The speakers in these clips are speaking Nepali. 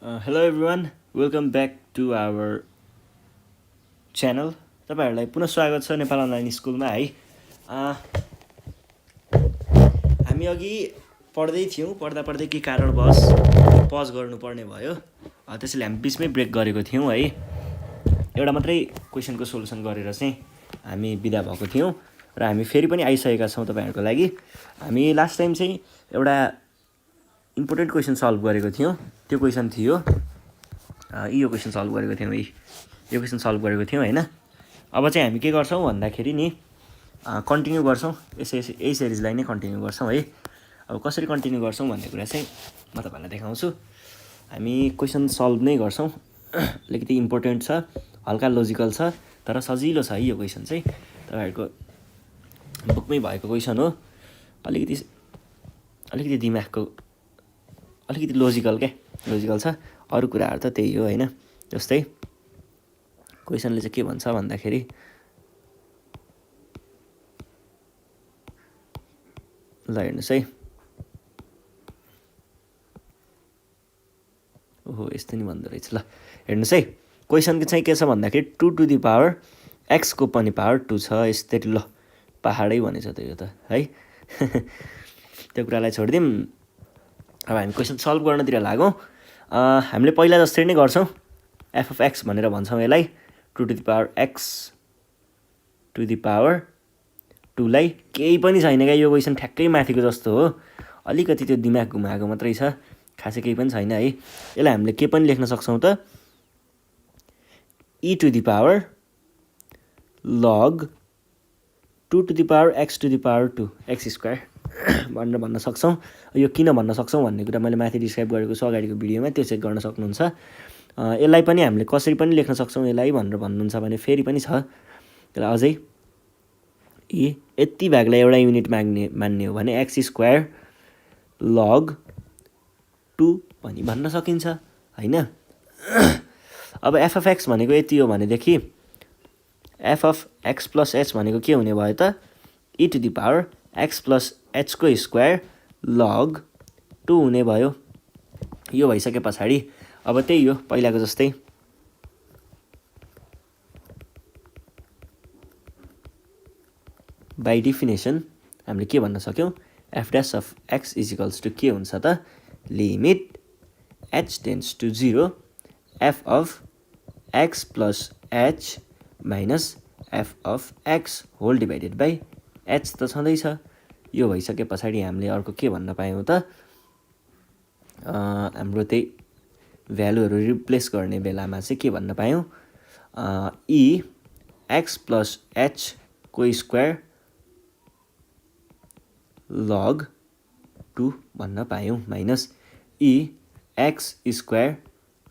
Hello everyone, welcome back to our channel. तपाईहरुलाई पुनः स्वागत छ नेपाल अनलाइन स्कुलमा है। हामी अघि पढ्दै थियौं, पढ्दै के कारणवश पज गर्नुपर्ने भयो, त्यसैले हामी बीचमै ब्रेक गरेको थियौं है। एउटा मात्रै क्वेशनको सोलुसन गरेर चाहिँ हामी बिदा भएको थियौं र हामी फेरि पनि आइसकेका छौं तपाईहरुको लागि। हामी लास्ट टाइम चाहिँ एउटा इम्पोर्टेन्ट क्वेशन सल्भ गरेको थियौं। त्यो क्वेशन थियो यो क्वेशन सल्भ गरेको थियौं है। यो क्वेशन सल्भ गरेको थियौं हैन। अब चाहिँ हामी के गर्छौं भन्दाखेरि नि कन्टिन्यू गर्छौं, यही सिरिजलाई नै कन्टिन्यू गर्छौं है। अब कसरी कन्टिन्यू गर्छौं भन्ने कुरा चाहिँ म तपाईहरुलाई देखाउँछु। हामी क्वेशन सल्भ नै गर्छौं। अलिकति इम्पोर्टेन्ट छ, हल्का लजिकल छ, तर सजिलो छ है यो क्वेशन चाहिँ। तपाईहरुको बुकमै भएको क्वेशन हो। अलिकति दिमागको अलिकति लजिकल छ। अरु कुराहरु त त्यही हो हैन। जस्तै क्वेशनले चाहिँ के भन्छ भन्दाखेरि ल हेर्नुस् है। ओहो यस्तो नि भन्दो रहेछ। ल हेर्नुस् है, क्वेशन चाहिँ के छ भन्दाखेरि 2 टु द पावर x को पनि पावर 2 छ। यस्तै ल पहाडै भनेछ त यो त है। त्यो कुरालाई छोड्दिम। अब हामी क्वेशन सल्भ गर्नतिर लागौं। हामीले पहिला जस्तै नै गर्छौं। f of x भनेर भन्छौं यसलाई। 2 to the power x to the power 2 लाई केही पनि छैन के यो क्वेशन ठ्याक्कै माथिको जस्तो हो। अलिकति त्यो दिमाग घुमाएको मात्रै छ, खासै केही पनि छैन है। यसलाई हामीले के पनि लेख्न सक्छौं त e to the power log 2 to the power x to the power 2 x square भनेर भन्न सक्छौं। यो किन भन्न सक्छौं भन्ने कुरा मैले माथि डिस्क्राइब गरेको छु अगाडिको भिडियोमा, त्यो चेक गर्न सक्नुहुन्छ। यसलाई पनि हामीले कसरी पनि लेख्न सक्छौं यसलाई भनेर भन्नुहुन्छ भने फेरि पनि छ। त्यसलाई अझै यति भागलाई एउटा युनिट मान्ने हो भने x स्क्वायर log 2 पनि भन्न सकिन्छ हैन। अब f of x भनेको यति हो भनेदेखि f of x plus h भनेको के हुने भयो त e to the power x plus h को स्क्वायर log 2 हुने भयो। यो भइसके पछाडी अब त्यही हो पहिलाको जस्तै बाइ डेफिनेसन हामीले के भन्न सक्यौं f dash of x is equals to के हुन्छ त limit h tends to 0 f of x plus h minus f of x whole divided by h त छँदै छ। यो भइसके पछाडी हामीले अर्को के भन्न पायौं त हाम्रो त्यही भ्यालुहरु रिप्लेस गर्ने बेलामा चाहिँ के भन्न पायौं e x plus h को स्क्वायर log 2 भन्न पायौं minus e x square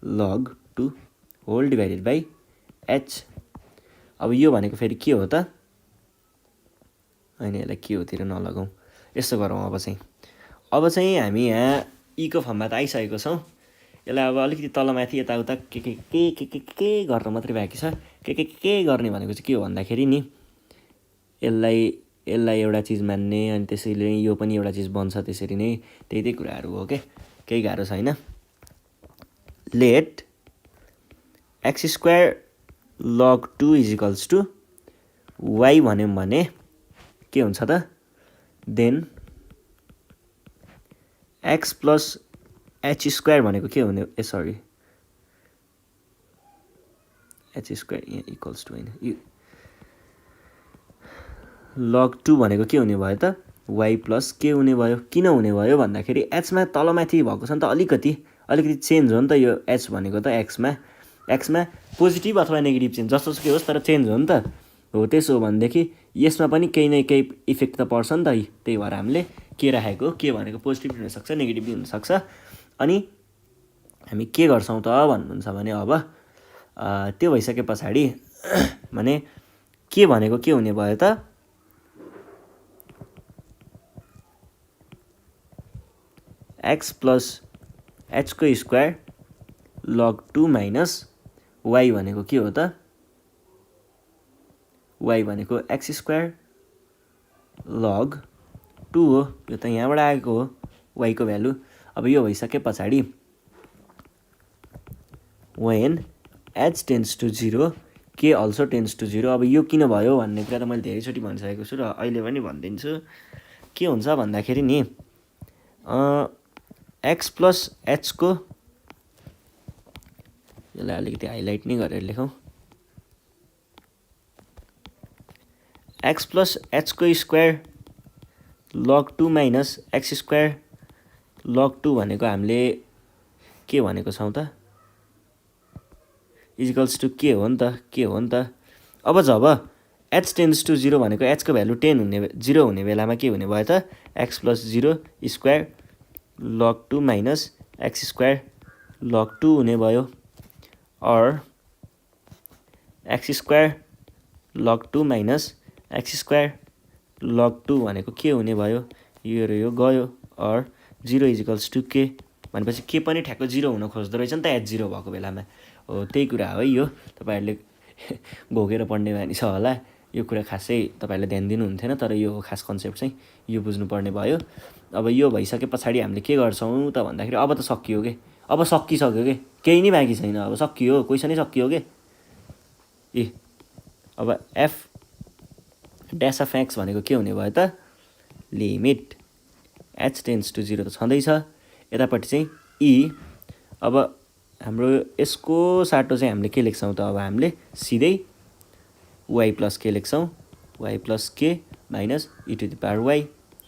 log 2 whole divided by h। अब यो भनेको फेरि के हो त हैन, यसलाई के होतिर नलगाउँ, यस्तो गरौँ। अब चाहिँ हामी यहाँ e को फर्ममा त आइसकेको छौं। यसलाई अब अलिकति तलमाथि यताउता के गर्न मात्रै बाँकी छ। के गर्ने भनेको चाहिँ के हो भन्दाखेरि नि यसलाई एउटा चीज मान्ने, अनि त्यसैले यो पनि एउटा चीज बन्छ। त्यसरी नै त्यही कुराहरु हो के, केही गाह्रो छैन। Let x square log 2 is equals to y भन्यौं भने के हुन्छ त then x plus h square भनेको के हुने सरी h स्क्वायर यहाँ इक्वल्स टु हैन, log 2 भनेको के हुने भयो त y plus के हुने भयो। किन हुने भयो भन्दाखेरि h मा तलमाथि भएको छ नि त अलिकति चेन्ज हो नि त यो h भनेको त x मा पोजिटिभ अथवा नेगेटिभ चेन्ज जस्तो होस् तर चेन्ज हो नि त। हो त्यसो हो भनेदेखि यसमा पनि केही न केही इफेक्ट त पर्छ नि त। त्यही भएर हामीले के राखेको, के भनेको पोजिटिभ हुन सक्छ नेगेटिभ हुन सक्छ। अनि हामी के गर्छौं त भन्नुहुन्छ भने अब त्यो भइसके पछाडी भने के भनेको के हुने भयो त x plus h को स्क्वायर log 2 माइनस y भनेको के हो त y भनेको x स्क्वायर log 2 हो। यो त यहाँबाट आएको हो y को भ्यालु। अब यो भइसके पछाडी when h tends to 0 k also tends to 0। अब यो किन भयो भन्ने कुरा त मैले धेरैचोटि भनिसकेको छु र अहिले पनि भनिदिन्छु। के हुन्छ भन्दाखेरि नि x प्लस h को यसलाई अलिकति हाइलाइट नै गरेर लेखौँ। x प्लस h को square log 2 minus x square log 2 भनेको हामीले के भनेको छौँ त इजिकल्स टु के हो नि त। अब जब h टेन्स टु 0 भनेको h को भ्यालु 0 हुने बेलामा के हुने भयो त x plus 0 square log 2 minus x square log 2 हुने भयो। और x square log 2 minus x square log 2 भनेको के हुने भयो यो र यो गयो। और 0 इजिकल्स टु के भनेपछि के पनि ठ्याक्क 0 हुन खोज्दो रहेछ नि त h 0 भएको बेलामा। हो त्यही कुरा हो यो। तपाईहरुले घोकेर पढ्ने बानी छ होला। यो कुरा खासै तपाईहरुले ध्यान दिनु हुन्थेन तर यो खास कन्सेप्ट चाहिँ यो बुझ्नु पर्ने भयो। अब यो भइसके पछाडी हामीले के गर्छौं त भन्दाखेरि अब त सकियो के। अब सकिसक्यो के। केही नै बाँकी छैन। अब सकियो क्वेशनै सकियो के। अब f dash of x भनेको के हुने भयो त लिमिट h टेन्स टु 0 त छँदै छ। यतापट्टि चाहिँ e। अब हाम्रो यसको साटो चाहिँ हामीले के लेख्छौं त अब हामीले सिधै y प्लस के लेख्छौं y plus k minus e to the power y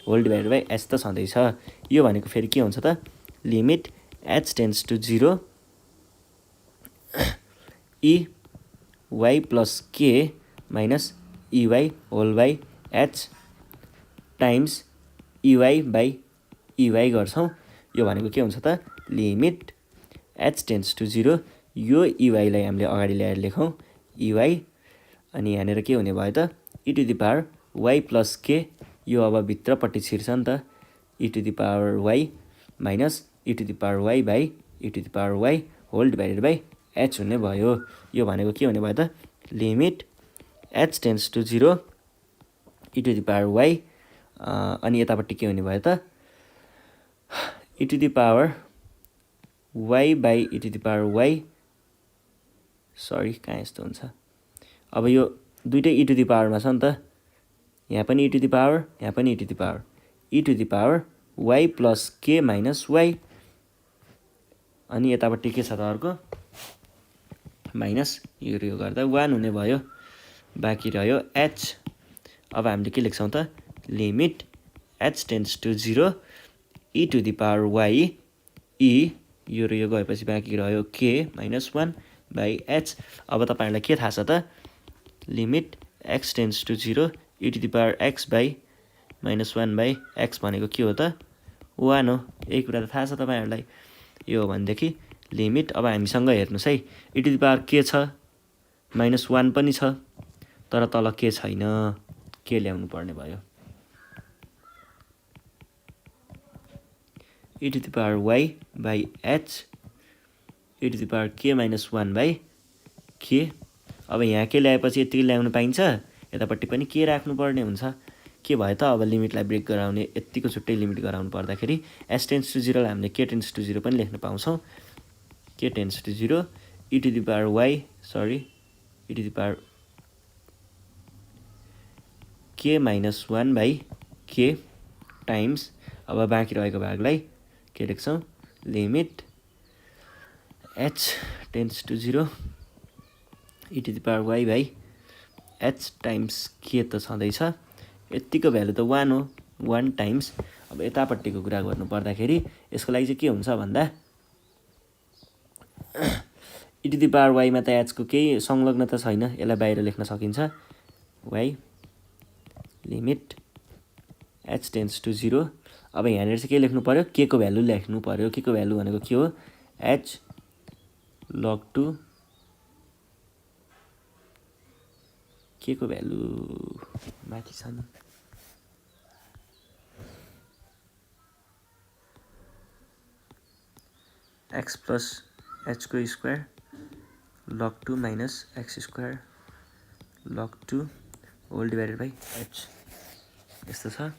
whole divided by h त छँदै छ। यो भनेको फेरि के हुन्छ त limit h tends to 0 e y plus k minus ey whole by h times ey by ey गर्छौं। यो भनेको के हुन्छ त लिमिट h टेन्स टु 0 यो ey लाई हामीले अगाडि ल्याएर लेखौं ey। अनि यहाँनेर के हुने भयो त e to the power y plus k यो अब भित्रपट्टि छिर्छ नि त e to the power y minus e to the power y by e to the power y whole divided by h हुने भयो। यो भनेको के हुने भयो त limit h tends to 0 e to the power y अनि यतापट्टि के हुने भयो त e to the power y by e to the power y sorry कहाँ यस्तो हुन्छ। अब यो दुईटै e टु द पावरमा छ नि त। यहाँ पनि e टु द पावर यहाँ पनि e to the power e to the power y plus k minus y। अनि यतापट्टि के छ त अर्को माइनस यो र यो गर्दा 1 हुने भयो। बाँकी रह्यो h। अब हामीले के लेख्छौं त limit h tends to 0 e to the power y e यो र यो गएपछि बाँकी रह्यो k माइनस 1 बाइ h। अब तपाईहरुलाई के थाहा छ त limit x tends to 0 e to the power x by minus 1 by x भनेको के हो त 1 हो। यही कुरा त थाहा छ तपाईहरुलाई। यो हो भनेदेखि लिमिट अब हामीसँग हेर्नुस् है e टु द पावर के छ माइनस 1 पनि छ तर तल के छैन के ल्याउनु पर्ने भयो e to the power y by h e to the power k minus 1 by k। अब यहाँ के ल्याएपछि यतिकै ल्याउनु पाइन्छ यतापट्टि पनि के राख्नु पर्ने हुन्छ। के भयो त अब लिमिटलाई ब्रेक गराउने यतिको छुट्टै लिमिट गराउनु पर्दाखेरि h टेन्स टु 0 लाई हामीले k टेन्स टु 0 पनि लेख्न पाउँछौं। k tends to 0 e to the power y sorry e to the power k minus 1 by k times अब बाँकी रहेको भागलाई के लेख्छौं limit h tends to 0 e to the power y by h times k त छँदैछ। यतिको भ्यालु त 1 हो 1 टाइम्स। अब यतापट्टिको कुरा गर्नु पर्दाखेरि यसको लागि चाहिँ के हुन्छ भन्दा e to the power y मा त h को केही संलग्नता छैन यसलाई बाहिर लेख्न सकिन्छ y limit h tends to 0। अब यहाँनिर चाहिँ के लेख्नु पर्यो k को भ्यालु लेख्नु पर्यो। k को भ्यालु भनेको के हो h log 2 k को भ्यालु माथि छ नि x प्लस h को square log 2 minus x square log 2 whole divided by h यस्तो छ।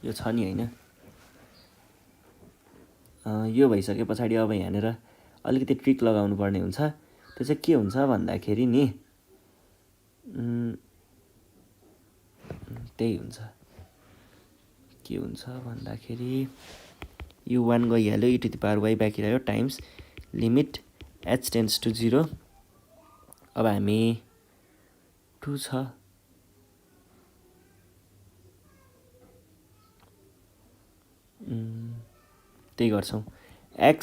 यो छ नि हैन। यो भइसके पछाडी अब यहाँनेर अलिकति ट्रिक लगाउनु पर्ने हुन्छ। त्यो चाहिँ के हुन्छ भन्दाखेरि नि त्यही हुन्छ, के हुन्छ भन्दाखेरि यो 1 गइहाल्यो, e⁴y बाँकी रह्यो times limit h tends to 0। अब हामी 2 छ, त्यही गर्छौँ। x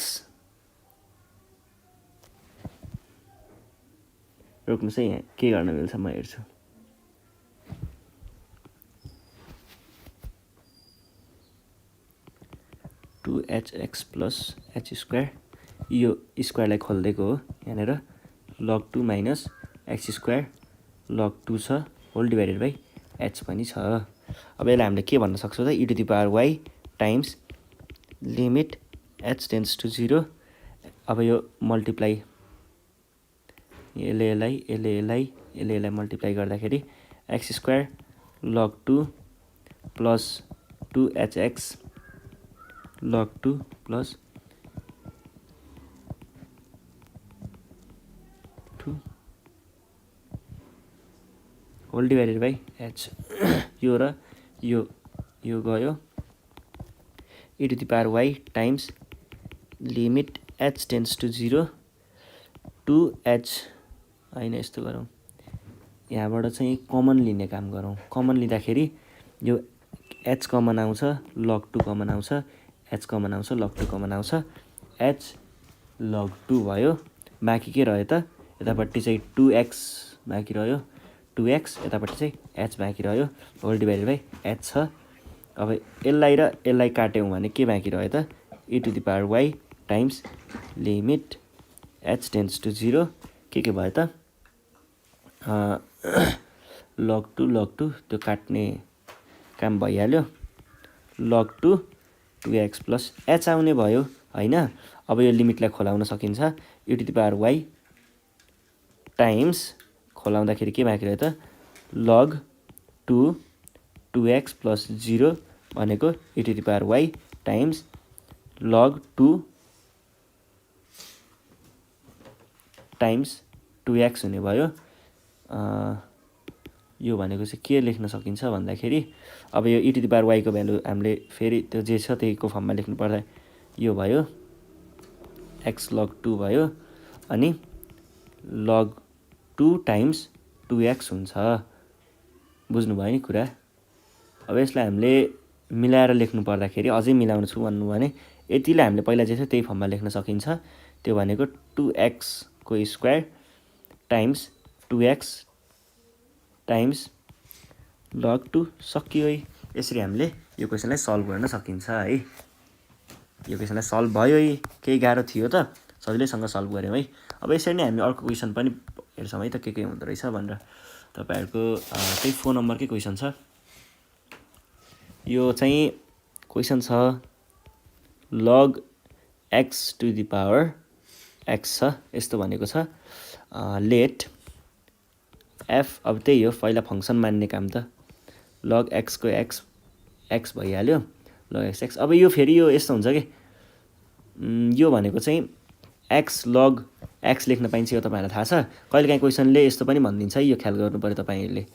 रोक्नुहोस् है, यहाँ के गर्न मिल्छ म हेर्छु। Two hx plus h square, यो स्क्वायरलाई खोलिदिएको हो यहाँनिर, log 2 minus x square log 2 छ होल डिभाइडेड बाई h पनि छ। अब यसलाई हामीले के भन्न सक्छौँ त, e⁴y times limit h tends to 0। अब यो मल्टिप्लाई यसले मल्टिप्लाई गर्दाखेरि x square log 2 plus 2hx log 2 plus 2 whole divided by h। यो र यो गयो, e⁴y times limit h tends to 0 to h, होइन यस्तो गरौँ, यहाँबाट चाहिँ कमन लिने काम गरौँ। कमन लिँदाखेरि यो h कमन आउँछ, log 2 कमन आउँछ, h कमन आउँछ, log 2 कमन आउँछ, h log 2 भयो। बाँकी के रह्यो त, यतापट्टि चाहिँ 2x बाँकी रह्यो, 2x यतापट्टि चाहिँ h बाँकी रह्यो होल डिभाइडेड बाई h छ। अब यसलाई र यसलाई काट्यौँ भने के बाँकी रह्यो त, e⁴y times limit h tends to 0 के भयो त, log 2 त्यो काट्ने काम भइहाल्यो, log 2 2x प्लस h आउने भयो होइन। अब यो लिमिटलाई खोलाउन सकिन्छ, e⁴y टाइम्स खोलाउँदाखेरि के बाँकी रह्यो त, log 2 2x प्लस 0 भनेको e⁴y times log 2 times 2x हुने भयो। यो भनेको चाहिँ के लेख्न सकिन्छ भन्दाखेरि, अब यो e⁴y को भ्यालु हामीले फेरि त्यो जे छ त्यहीको फर्ममा लेख्नु पर्दा यो भयो x log 2 भयो, अनि log 2 टाइम्स 2x हुन्छ। बुझ्नुभयो नि कुरा। अब यसलाई हामीले मिलाएर लेख्नु पर्दाखेरि अझै मिलाउनु छु भन्नु भने यतिलाई हामीले पहिला जे छ त्यही फर्ममा लेख्न सकिन्छ। त्यो भनेको 2x को square times 2x times log 2 सकियो है। यसरी हामीले यो क्वेसनलाई सल्भ गर्न सकिन्छ है। यो क्वेसनलाई सल्भ भयो है, केही गाह्रो थियो त, सजिलैसँग सल्भ गऱ्यौँ है। अब यसरी नै हामी अर्को क्वेसन पनि हेर्छौँ है त के हुँदो रहेछ भनेर। तपाईँहरूको त्यही 4 नम्बरकै क्वेसन छ। यो चाहिँ क्वेसन छ log x to the power x छ, यस्तो भनेको छ। लेट f, अब त्यही हो पहिला फङ्सन मान्ने काम त, log x को x भइहाल्यो, log x। अब यो फेरि यो यस्तो हुन्छ कि यो भनेको चाहिँ x log x लेख्न पाइन्छ, यो तपाईँहरूलाई थाहा छ। कहिलेकाहीँ क्वेसनले यस्तो पनि भनिदिन्छ है, यो ख्याल गर्नु पर्यो तपाईँहरूले।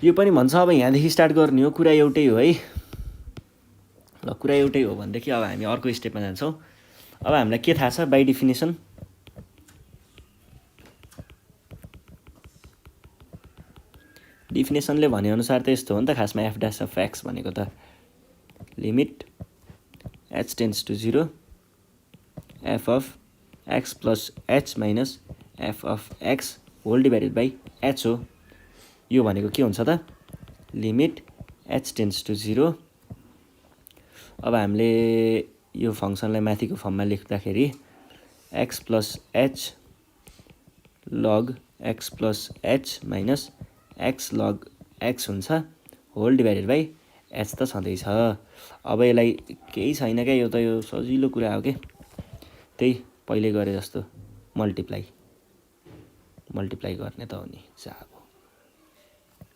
यो पनि भन्छ अब यहाँदेखि स्टार्ट गर्ने हो, कुरा एउटै हो है। ल कुरा एउटै हो भनेदेखि अब हामी अर्को स्टेपमा जान्छौँ। अब हामीलाई के थाहा छ बाई डेफिनेसन, डेफिनेसनले भनेअनुसार त यस्तो हो नि त खासमा f dash of x भनेको त limit h tends to 0 f of x plus h minus f of x whole divided by h हो। यो भनेको के हुन्छ त, लिमिट h टेन्ड्स टु 0। अब हामीले यो फङ्सनलाई माथिको फर्ममा लेख्दाखेरि x plus h log x plus h minus x log x हुन्छ होल डिभाइडेड बाई एच त छँदैछ। अब यसलाई केही छैन क्या, यो त यो सजिलो कुरा हो कि त्यही पहिले गरे जस्तो मल्टिप्लाई गर्ने त हो नि जाब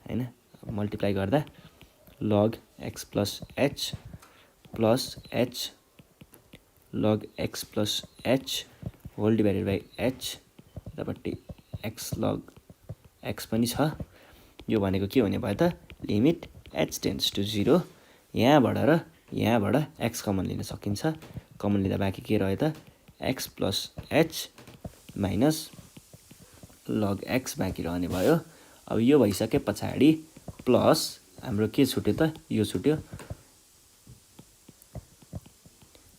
हैन। मल्टिप्लाई गर्दा log x plus h plus h log x plus h whole divided by h यतापट्टि x log x पनि छ। यो भनेको के हुने भयो त लिमिट h टेन्स टु 0 यहाँबाट र यहाँबाट x कमन लिन सकिन्छ। कमन लिँदा बाँकी के रह्यो त x plus h minus log x बाँकी रहने भयो। अब यो भइसके पछाडि प्लस हाम्रो के छुट्यो त यो छुट्यो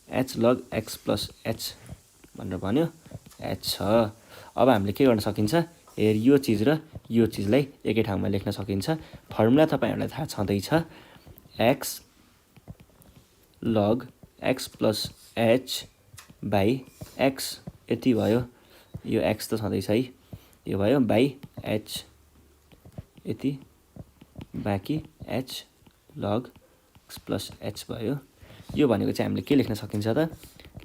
h log x plus h भनेर भन्यो h छ। अब हामीले के गर्न सकिन्छ हेर यो चिज र यो चिजलाई एकै ठाउँमा लेख्न सकिन्छ। फर्मुला तपाईहरुलाई थाहा छँदैछ x log x plus h by x यति भयो। यो x त छँदैछ है, यो भयो बाई h यति बाँकी h log x plus h भयो। यो भनेको चाहिँ हामीले के लेख्न सकिन्छ त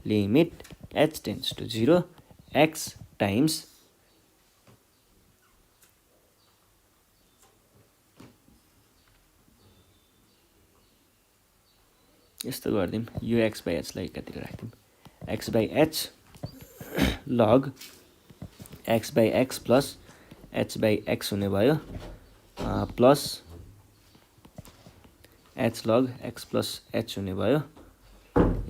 limit h tends to 0 x times यस्तो गर्दिम यो x बाई h लाई एकातिर राख्दिम x by h log x by x plus h by x हुने भयो plus h log x plus h हुने भयो।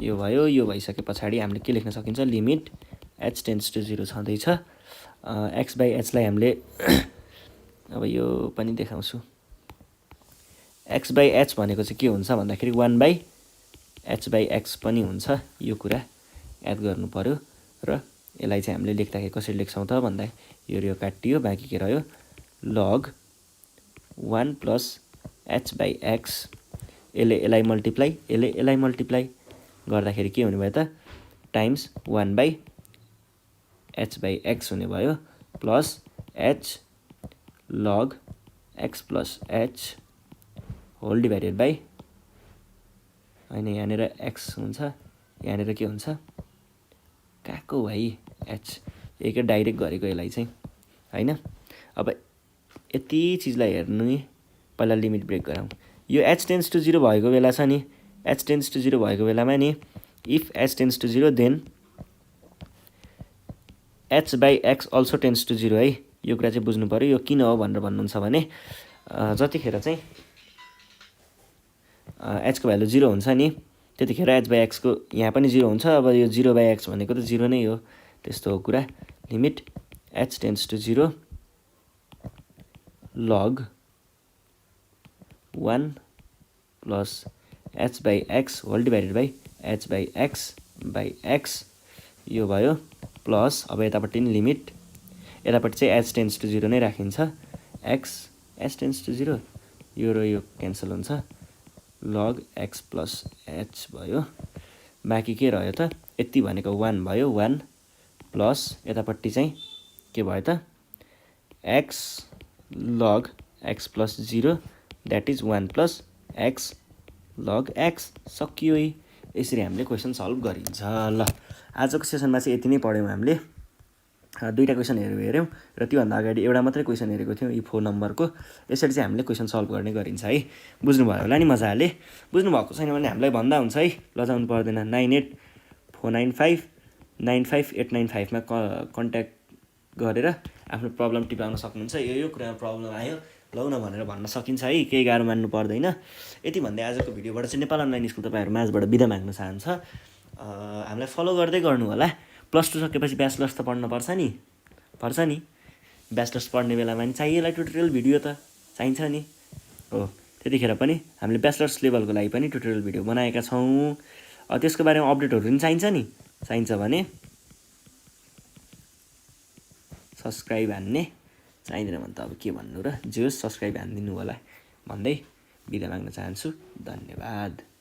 यो भयो, यो भइसके पछाडि हामीले के लेख्न सकिन्छ लिमिट h टेन्स टु 0 छँदैछ x बाई h लाई हामीले अब यो पनि देखाउँछु। x बाई h भनेको चाहिँ के हुन्छ भन्दाखेरि 1 बाई h बाई x पनि हुन्छ। यो कुरा याद गर्नु पर्यो र यसलाई चाहिँ हामीले लेख्दाखेरि कसरी लेख्छौँ त भन्दा यो काटियो बाँकी के रह्यो log 1 plus h by x यसलाई मल्टिप्लाई यसलाई मल्टिप्लाई गर्दाखेरि के हुने भयो त times 1 by h by x हुने भयो plus h log x plus h whole divided by हैन यहाँनिर x हुन्छ यहाँनिर के हुन्छ काको भाइ h एकै डाइरेक्ट गरेको यसलाई चाहिँ हैन। अब यति चीजलाई हेर्नु नि पहिला लिमिट ब्रेक गरौँ। यो h टेन्स टु 0 भएको बेला छ नि h टेन्स टु 0 भएको बेलामा नि if h tends to 0 then h by x also tends to 0 है। यो कुरा चाहिँ बुझ्नु पर्यो। यो किन हो भनेर भन्नुहुन्छ भने जतिखेर चाहिँ h को भ्यालु 0 हुन्छ नि त्यतिखेर h बाई x को यहाँ पनि 0 हुन्छ। अब यो 0 बाई x भनेको त 0 नै हो, त्यस्तो हो कुरा। Limit h tends to 0 log 1 plus h by x whole divided by h by x यो भयो प्लस अब यतापट्टि नि लिमिट यतापट्टि चाहिँ h टेन्स टु 0 नै राखिन्छ x h टेन्स टु 0 यो र यो क्यान्सल हुन्छ log x प्लस h भयो। बाँकी के रह्यो त यति भनेको 1 भयो 1 प्लस यतापट्टि चाहिँ के भयो त x log x plus 0 that is 1 plus x log x सकियो। यसरी हामीले क्वेसन सल्भ गरिन्छ। ल आजको सेसनमा चाहिँ यति नै पढ्यौँ हामीले। दुईटा क्वेसनहरु हेर्यौं र त्योभन्दा अगाडि एउटा मात्रै क्वेसन हेरेको थियौं यो 4 नम्बरको। यसरी चाहिँ हामीले क्वेसन सल्भ गर्ने गरिन्छ है। बुझ्नु भयो होला नि मजाले। बुझ्नु भएको छैन भने हामीलाई भन्दा हुन्छ है, लजाउनु पर्दैन। 9849595895 मा कन्ट्याक्ट गरेर आफ्नो प्रब्लम टिपाउन सक्नुहुन्छ। यो कुरामा प्रब्लम आयो लौ न भनेर भन्न सकिन्छ है, केही गाह्रो मान्नु पर्दैन। यति भन्दै आजको भिडियोबाट चाहिँ नेपाल अनलाइन स्कुल तपाईहरु माझबाट बिदा माग्न चाहन्छ। हामीलाई फलो गर्दै गर्नु होला। प्लस 2 सकेपछि ब्याचलर्स त पढ्न पर्छ नि ब्याचलर्स पढ्ने बेलामा नि चाहिएला ट्युटोरियल भिडियो त चाहिन्छ नि हो। त्यतिखेर पनि हामीले ब्याचलर्स लेभलको लागि पनि ट्युटोरियल भिडियो बनाएका छौं। त्यसको बारेमा अपडेटहरु पनि चाहिन्छ नि, चाहिन्छ भने सब्स्क्राइब हान्ने, चाहिँदैन भने त अब के भन्नु र, जे होस् सब्स्क्राइब हान्दिनु होला भन्दै बिदा माग्न चाहन्छु। धन्यवाद।